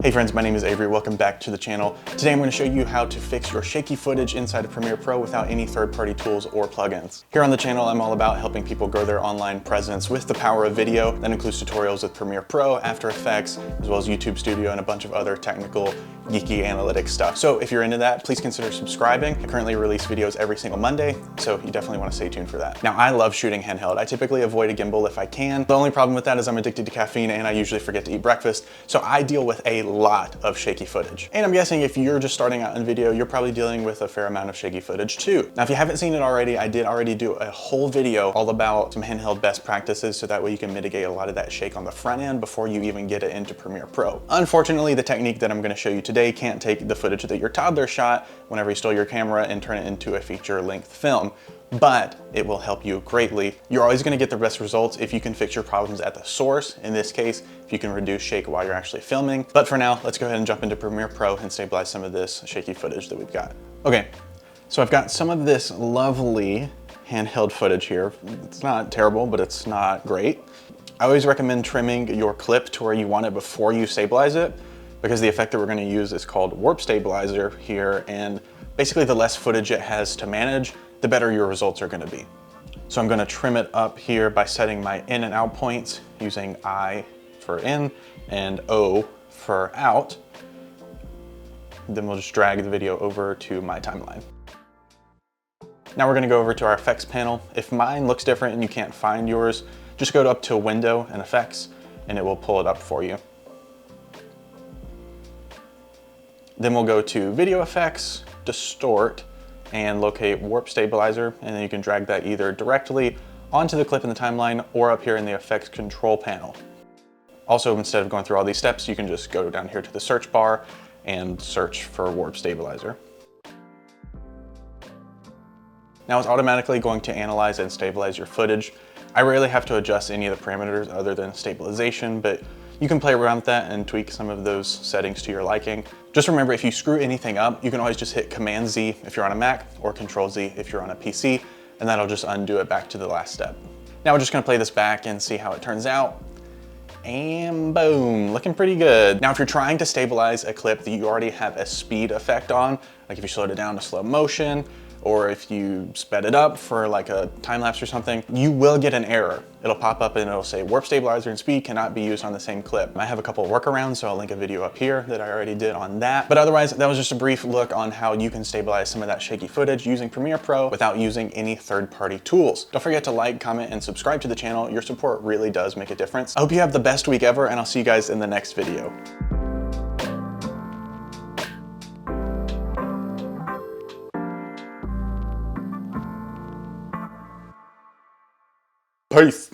Hey friends, my name is Avery. Welcome back to the channel. Today I'm going to show you how to fix your shaky footage inside of Premiere Pro without any third-party tools or plugins. Here on the channel, I'm all about helping people grow their online presence with the power of video. That includes tutorials with Premiere Pro, After Effects, as well as YouTube Studio and a bunch of other technical, geeky analytics stuff. So if you're into that, please consider subscribing. I currently release videos every single Monday, so you definitely want to stay tuned for that. Now, I love shooting handheld. I typically avoid a gimbal if I can. The only problem with that is I'm addicted to caffeine and I usually forget to eat breakfast, so I deal with a lot of shaky footage. And I'm guessing if you're just starting out in video, you're probably dealing with a fair amount of shaky footage too. Now, if you haven't seen it already, I did already do a whole video all about some handheld best practices, so that way you can mitigate a lot of that shake on the front end before you even get it into Premiere Pro. Unfortunately, the technique that I'm going to show you today can't take the footage that your toddler shot whenever you stole your camera and turn it into a feature-length film, but it will help you greatly. You're always going to get the best results if you can fix your problems at the source. In this case, if you can reduce shake while you're actually filming. But for now, let's go ahead and jump into Premiere Pro and stabilize some of this shaky footage that we've got. Okay, so I've got some of this lovely handheld footage here. It's not terrible, but it's not great. I always recommend trimming your clip to where you want it before you stabilize it, because the effect that we're going to use is called warp stabilizer here, and basically the less footage it has to manage, the better your results are going to be. So I'm going to trim it up here by setting my in and out points using I for in and O for out. Then we'll just drag the video over to my timeline. Now we're going to go over to our effects panel. If mine looks different and you can't find yours, just go up to Window and Effects and it will pull it up for you. Then we'll go to Video Effects, Distort, and locate Warp Stabilizer, and then you can drag that either directly onto the clip in the timeline or up here in the Effects Control panel. Also, instead of going through all these steps, you can just go down here to the search bar and search for Warp Stabilizer. Now it's automatically going to analyze and stabilize your footage. I rarely have to adjust any of the parameters other than stabilization, but you can play around with that and tweak some of those settings to your liking. Just remember, if you screw anything up, you can always just hit Command Z if you're on a Mac or Control Z if you're on a PC, and that'll just undo it back to the last step. Now we're just gonna play this back and see how it turns out. And boom, looking pretty good. Now, if you're trying to stabilize a clip that you already have a speed effect on, like if you slowed it down to slow motion, or if you sped it up for like a time lapse or something, you will get an error. It'll pop up and it'll say warp stabilizer and speed cannot be used on the same clip. I have a couple of workarounds, so I'll link a video up here that I already did on that. But otherwise, that was just a brief look on how you can stabilize some of that shaky footage using Premiere Pro without using any third-party tools. Don't forget to like, comment, and subscribe to the channel. Your support really does make a difference. I hope you have the best week ever, and I'll see you guys in the next video. Peace.